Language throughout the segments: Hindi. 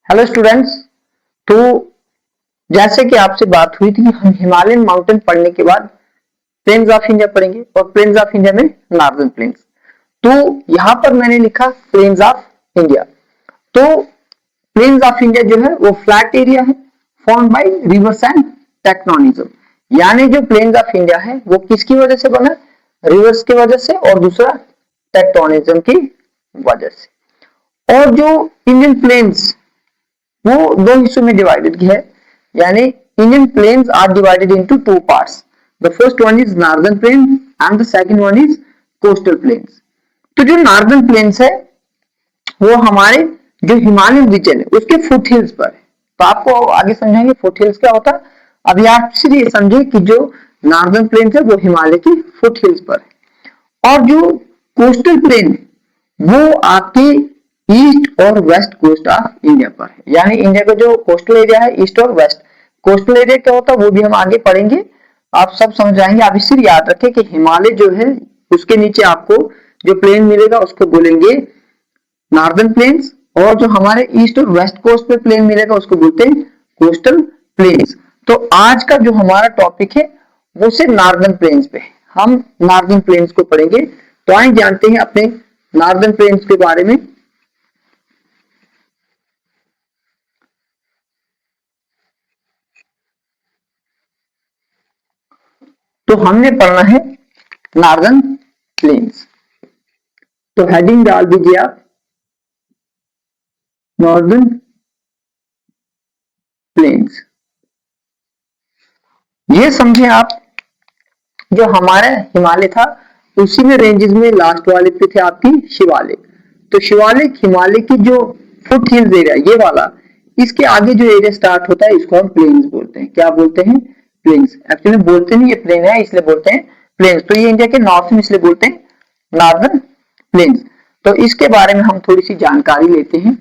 Hello students. तो जैसे कि आपसे बात हुई थी कि हम हिमालयन माउंटेन पढ़ने के बाद प्लेन्स ऑफ इंडिया पढ़ेंगे और प्लेन्स ऑफ इंडिया में नॉर्दर्न प्लेन्स। तो यहाँ पर मैंने लिखा प्लेन्स ऑफ इंडिया। तो प्लेन्स ऑफ इंडिया जो है वो फ्लैट एरिया है formed by reverse and tectonism. यानी जो प्लेन्स ऑफ इंडिया है वो किसकी वजह से बना? रिवर्स की वजह से और दूसरा टेक्टोनिज्म की वजह से। और जो इंडियन प्लेन्स वो दो हिस्सों में डिवाइडेड है, यानी Indian plains are divided into two parts. The first one is northern plain and the second one is coastal plains. तो जो नॉर्दर्न प्लेन्स है वो हमारे जो हिमालयन रीजन है उसके फुट हिल्स पर है। तो आपको आगे समझाएंगे फुट हिल्स क्या होता है। अभी आप सिर्फ ये समझे कि जो नॉर्दर्न प्लेन्स है वो हिमालय की फुट हिल्स पर है और जो कोस्टल प्लेन है वो आपके ईस्ट और वेस्ट कोस्ट ऑफ इंडिया पर है। यानी इंडिया का जो कोस्टल एरिया है ईस्ट और वेस्ट। कोस्टल एरिया क्या होता है वो भी हम आगे पढ़ेंगे, आप सब समझाएंगे। आप सिर्फ याद रखें कि हिमालय जो है उसके नीचे आपको जो प्लेन मिलेगा उसको बोलेंगे नॉर्दर्न प्लेन्स, और जो हमारे ईस्ट और वेस्ट कोस्ट पे प्लेन मिलेगा उसको बोलते हैं कोस्टल प्लेन्स। तो आज का जो हमारा टॉपिक है वो सिर्फ नॉर्दर्न प्लेन्स पे, हम नॉर्दर्न प्लेन्स को पढ़ेंगे। तो आइए जानते हैं अपने नॉर्दर्न प्लेन्स के बारे में। तो हमने पढ़ना है नॉर्दर्न प्लेन्स। तो हेडिंग डाल दीजिए आप नॉर्दर्न प्लेन्स। ये समझे आप जो हमारा हिमालय था उसी में रेंजेस में लास्ट वाले पे थे आपकी शिवालिक। तो शिवालिक हिमालय की जो फुट हिल्स एरिया ये वाला, इसके आगे जो एरिया स्टार्ट होता है इसको हम प्लेन्स बोलते हैं। क्या बोलते हैं? प्लेन्स। एक्चुअली बोलते नहीं, ये प्लेन है इसलिए बोलते हैं प्लेन्स। तो ये इंडिया के नॉर्थ में इसलिए बोलते हैं नॉर्दर्न प्लेन्स। तो इसके बारे में हम थोड़ी सी जानकारी लेते हैं।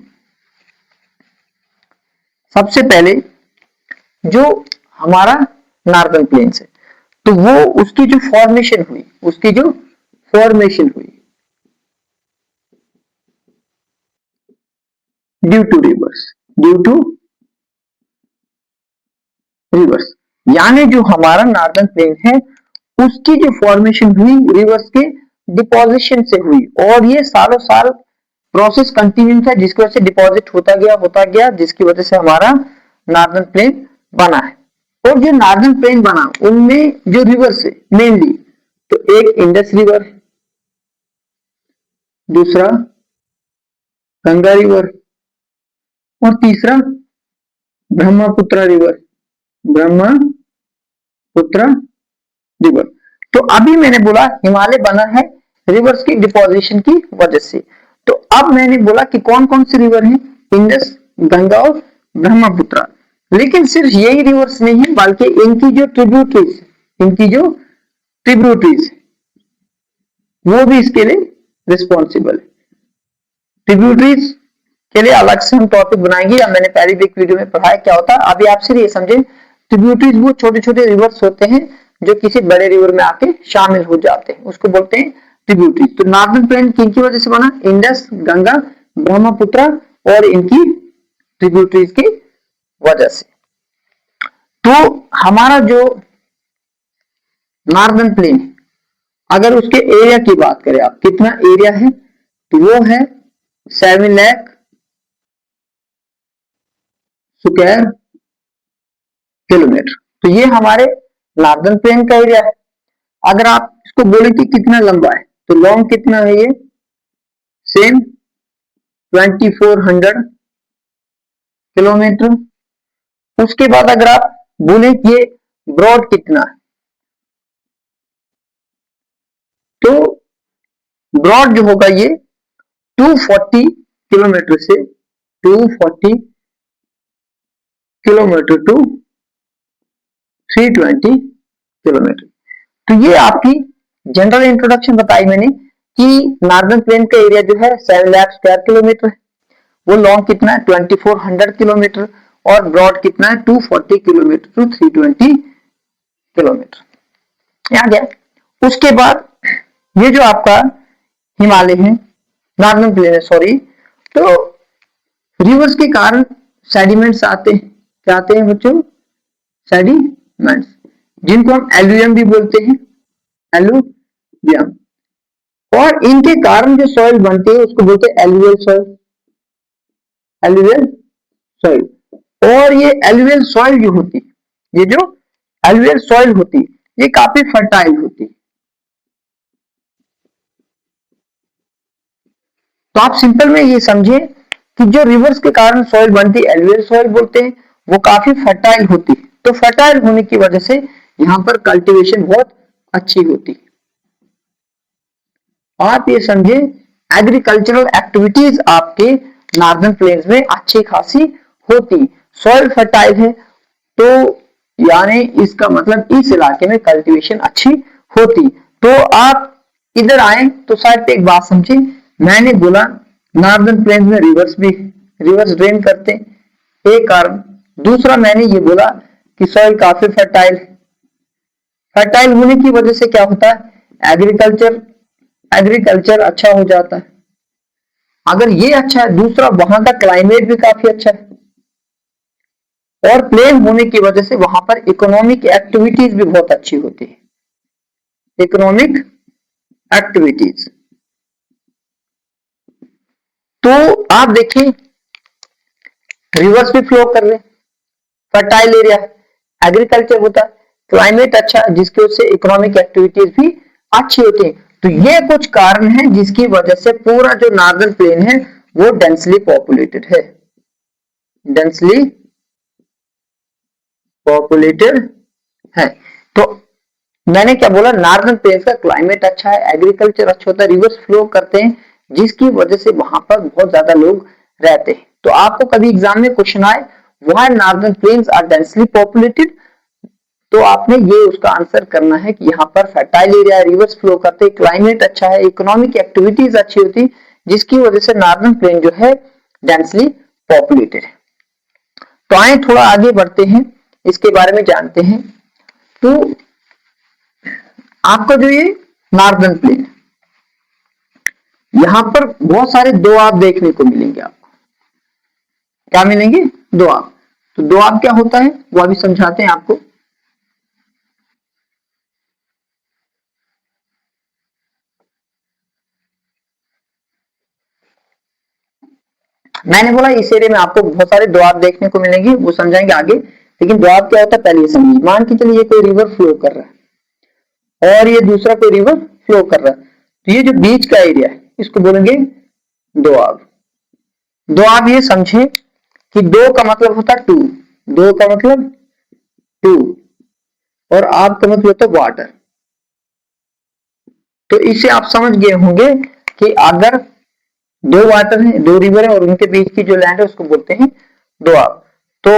सबसे पहले जो हमारा नॉर्दर्न प्लेन्स है तो वो उसकी जो फॉर्मेशन हुई ड्यू टू रिवर्स। यानी जो हमारा नॉर्दर्न प्लेन है उसकी जो फॉर्मेशन हुई रिवर्स के डिपोजिशन से हुई, और ये सालों साल प्रोसेस कंटिन्यू था जिसकी वजह से डिपॉजिट होता गया जिसकी वजह से हमारा नॉर्दर्न प्लेन बना है। और जो नॉर्दर्न प्लेन बना उनमें जो रिवर्स है मेनली, तो एक इंडस रिवर, दूसरा गंगा रिवर और तीसरा ब्रह्मपुत्र रिवर। तो अभी मैंने बोला हिमालय बना है रिवर्स की डिपोजिशन की वजह से। तो अब मैंने बोला कि कौन कौन से रिवर हैं? इंडस, गंगा और ब्रह्मपुत्र। लेकिन सिर्फ यही रिवर्स नहीं है बल्कि इनकी जो ट्रिब्यूटरीज वो भी इसके लिए रिस्पॉन्सिबल है। ट्रिब्यूटरीज के लिए अलग से हम टॉपिक बनाएंगे, या मैंने पहले भी एक वीडियो में पढ़ाया क्या होता है। अभी आप सिर्फ ये समझे ट्रिब्यूटरीज वो छोटे छोटे रिवर्स होते हैं जो किसी बड़े रिवर में आके शामिल हो जाते हैं, उसको बोलते हैं ट्रिब्यूटरीज। तो नॉर्दर्न प्लेन किनकी वजह से बना? इंडस, गंगा, ब्रह्मपुत्र और इनकी ट्रिब्यूटरीज की वजह से। तो हमारा जो नॉर्दर्न प्लेन है अगर उसके एरिया की बात करें, आप कितना एरिया है, तो वो है 7 लाख स्क्वायर किलोमीटर। तो ये हमारे नॉर्दर्न प्लेन का एरिया है। अगर आप इसको बोले कि कितना लंबा है, तो लॉन्ग कितना है ये? Same 2400 kilometre. उसके बाद अगर आप बोले कि ये ब्रॉड कितना है, तो ब्रॉड जो होगा ये 240 किलोमीटर से 240 किलोमीटर टू 320 किलोमीटर। तो ये आपकी जनरल इंट्रोडक्शन बताई मैंने कि नॉर्दर्न प्लेन का एरिया जो है 7 लाख स्क्वायर किलोमीटर है, वो लॉन्ग कितना है 2400 किलोमीटर, और ब्रॉड कितना है 240 किलोमीटर टू 320 किलोमीटर। आ गया। उसके बाद ये जो आपका हिमालय है, नॉर्दर्न प्लेन है सॉरी, तो रिवर्स के कारण सेडिमेंट्स आते हैं, क्या आते हैं बच्चों? सेडिमेंट्स, जिनको हम एलुवियम भी बोलते हैं, एलुवियम। और इनके कारण जो सॉइल बनती है उसको बोलते हैं एलुवियल सॉइल, एलुवियल सॉइल। और ये एलुवियल सॉइल जो होती है, ये जो एलुवियल सॉइल होती है, ये काफी फर्टाइल होती है। तो आप सिंपल में ये समझे कि जो रिवर्स के कारण सॉइल बनती है एलुवियल सॉइल बोलते हैं, वो काफी फर्टाइल होती है। तो फर्टाइल होने की वजह से यहाँ पर कल्टीवेशन बहुत अच्छी होती है। आप ये समझे एग्रीकल्चरल एक्टिविटीज आपके नॉर्दर्न प्लेन्स में अच्छी खासी होती, सॉइल फर्टाइल है, तो यानी इसका मतलब इस इलाके में कल्टीवेशन अच्छी होती। तो आप इधर आए तो साइड पे एक बात समझे, मैंने बोला नॉर्दर्न प्लेन्स में रिवर्स ड्रेन करते हैं, एक कारण। दूसरा मैंने ये बोला कि सॉइल काफी फर्टाइल होने की वजह से क्या होता है, एग्रीकल्चर अच्छा हो जाता है। अगर ये अच्छा है, दूसरा वहां का क्लाइमेट भी काफी अच्छा है, और प्लेन होने की वजह से वहां पर इकोनॉमिक एक्टिविटीज भी बहुत अच्छी होती है, इकोनॉमिक एक्टिविटीज। तो आप देखिए रिवर्स भी फ्लो कर रहे, फर्टाइल एरिया, एग्रीकल्चर होता है, क्लाइमेट अच्छा है, जिसकी वजह से इकोनॉमिक एक्टिविटीज भी अच्छी होती है। तो ये कुछ कारण हैं जिसकी वजह से पूरा जो नॉर्दर्न प्लेन है वो डेंसली पॉपुलेटेड है, डेंसली पॉपुलेटेड है। तो मैंने क्या बोला, नॉर्दर्न प्लेन्स का क्लाइमेट अच्छा है, एग्रीकल्चर अच्छा होता है, रिवर्स फ्लो करते हैं, जिसकी वजह से वहां पर बहुत ज्यादा लोग रहते हैं। तो आपको कभी एग्जाम में क्वेश्चन आए why northern plains are densely populated, तो आपने ये उसका आंसर करना है कि यहाँ पर फर्टाइल एरिया, रिवर्स फ्लो करते, क्लाइमेट अच्छा है, इकोनॉमिक एक्टिविटीज अच्छी होती, जिसकी वजह से नॉर्दर्न प्लेन जो है डेंसली पॉपुलेटेड है। तो आए थोड़ा आगे बढ़ते हैं, इसके बारे में जानते हैं। तो आपका जो ये नॉर्दर्न प्लेन, यहां पर बहुत सारे दोआब देखने को मिलेंगे आपको, क्या मिलेंगे? दोआब। तो दोआब क्या होता है वो अभी समझाते हैं आपको। मैंने बोला इस एरिया में आपको बहुत सारे दोआब देखने को मिलेंगे, वो समझाएंगे आगे, लेकिन दोआब क्या होता है पहले ये समझिए। मान के चलिए कोई रिवर फ्लो कर रहा है और ये दूसरा कोई रिवर फ्लो कर रहा है, तो ये जो बीच का एरिया है इसको बोलेंगे दोआब। दोआब ये समझे कि दो का मतलब होता है टू, दो का मतलब टू, और आब का मतलब होता है वाटर। तो इसे आप समझ गए होंगे कि अगर दो वाटर है, दो रिवर है, और उनके बीच की जो लैंड है उसको बोलते हैं दोआब। तो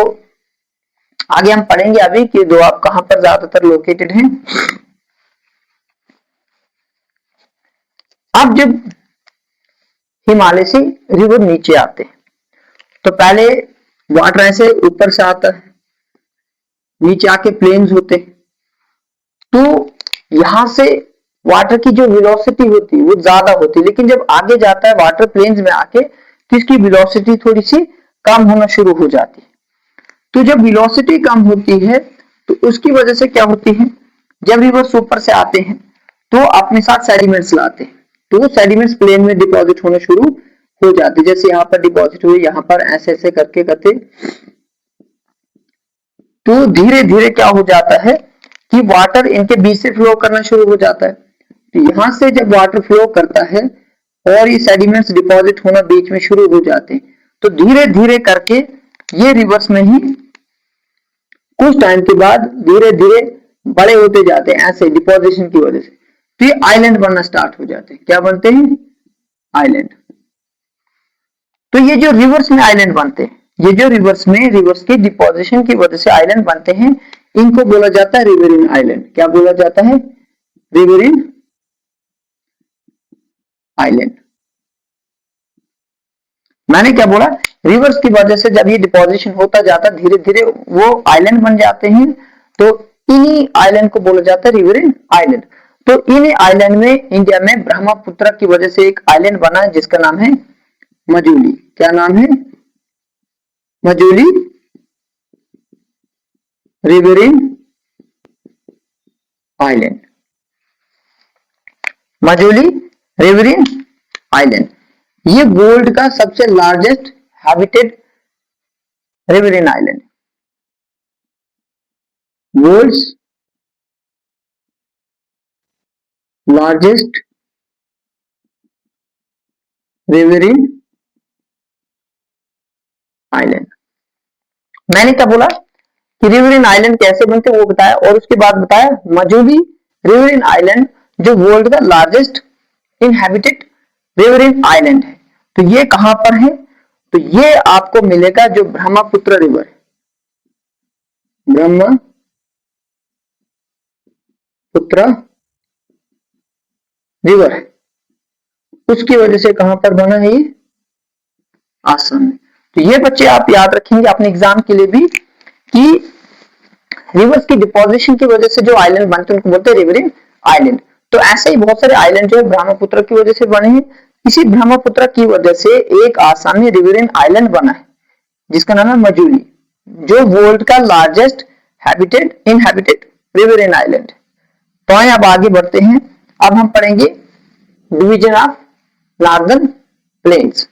आगे हम पढ़ेंगे अभी कि दोआब कहां पर ज्यादातर लोकेटेड है। अब जब हिमालय से रिवर नीचे आते हैं तो पहले वाटर ऐसे ऊपर से आता है, नीचे आके प्लेन्स होते हैं, तो यहां से वाटर की जो वेलोसिटी होती है वो ज्यादा होती है, लेकिन जब आगे जाता है वाटर प्लेन्स में आके तो इसकी वेलोसिटी थोड़ी सी कम होना शुरू हो जाती है। तो जब वेलोसिटी कम होती है तो उसकी वजह से क्या होती है, जब रिवर्स ऊपर से आते हैं तो अपने साथ सेडिमेंट्स लाते हैं, तो वो सेडिमेंट्स प्लेन में डिपॉजिट होने शुरू हो जाते, जैसे यहाँ पर डिपॉजिट हुए, यहाँ पर ऐसे ऐसे करके करते, तो धीरे धीरे क्या हो जाता है कि वाटर इनके बीच से फ्लो करना शुरू हो जाता है। तो यहां से जब वाटर फ्लो करता है और ये सेडिमेंट्स डिपॉजिट होना बीच में शुरू हो जाते हैं, तो धीरे धीरे करके ये रिवर्स में ही कुछ टाइम के बाद धीरे धीरे बड़े होते जाते हैं ऐसे डिपोजिशन की वजह से, तो ये आइलैंड बनना स्टार्ट हो जाते हैं। क्या बनते हैं? आइलैंड। तो ये जो रिवर्स में आइलैंड बनते हैं, ये जो रिवर्स के डिपोजिशन की वजह से आइलैंड बनते हैं, इनको बोला जाता है रिवरिन आइलैंड। क्या बोला जाता है? Riverine island. मैंने क्या बोला, रिवर्स की वजह से जब ये डिपोजिशन होता जाता धीरे धीरे वो आइलैंड बन जाते हैं, तो इन्हीं आइलैंड को बोला जाता है रिवरिन आइलैंड। तो इन्हीं आइलैंड में इंडिया में ब्रह्मपुत्र की वजह से एक आइलैंड बना है जिसका नाम है मजूली। क्या नाम है? Majuli riverine island, Majuli riverine island, ये वर्ल्ड का सबसे largest habited riverine island, world's largest riverine island. मैंने क्या बोला कि रिवरिन आइलैंड कैसे बनते वो बताया, और उसके बाद बताया मजूली रिवरिन आइलैंड जो वर्ल्ड का लार्जेस्ट इनहैबिटेड रिवरिन आइलैंड है। तो ये कहां पर है, तो ये आपको मिलेगा जो ब्रह्मपुत्र रिवर है, ब्रह्मपुत्र रिवर है, उसकी वजह से कहां पर बना है ये, आसाम में। तो ये बच्चे आप याद रखेंगे अपने एग्जाम के लिए भी कि रिवर्स की डिपोजिशन की वजह से जो आइलैंड बनते हैं उनको बोलते हैं रिवरिन आइलैंड। तो ऐसे ही बहुत सारे आइलैंड जो है ब्रह्मपुत्र की वजह से बने हैं। इसी ब्रह्मपुत्र की वजह से एक आसाम में रिवरिन आइलैंड बना है जिसका नाम है मजूली, जो वर्ल्ड का लार्जेस्ट इनहैबिटेड रिवरिन आइलैंड। तो आइए अब आगे बढ़ते हैं। अब हम पढ़ेंगे डिवीजन ऑफ नॉर्दर्न प्लेन्स।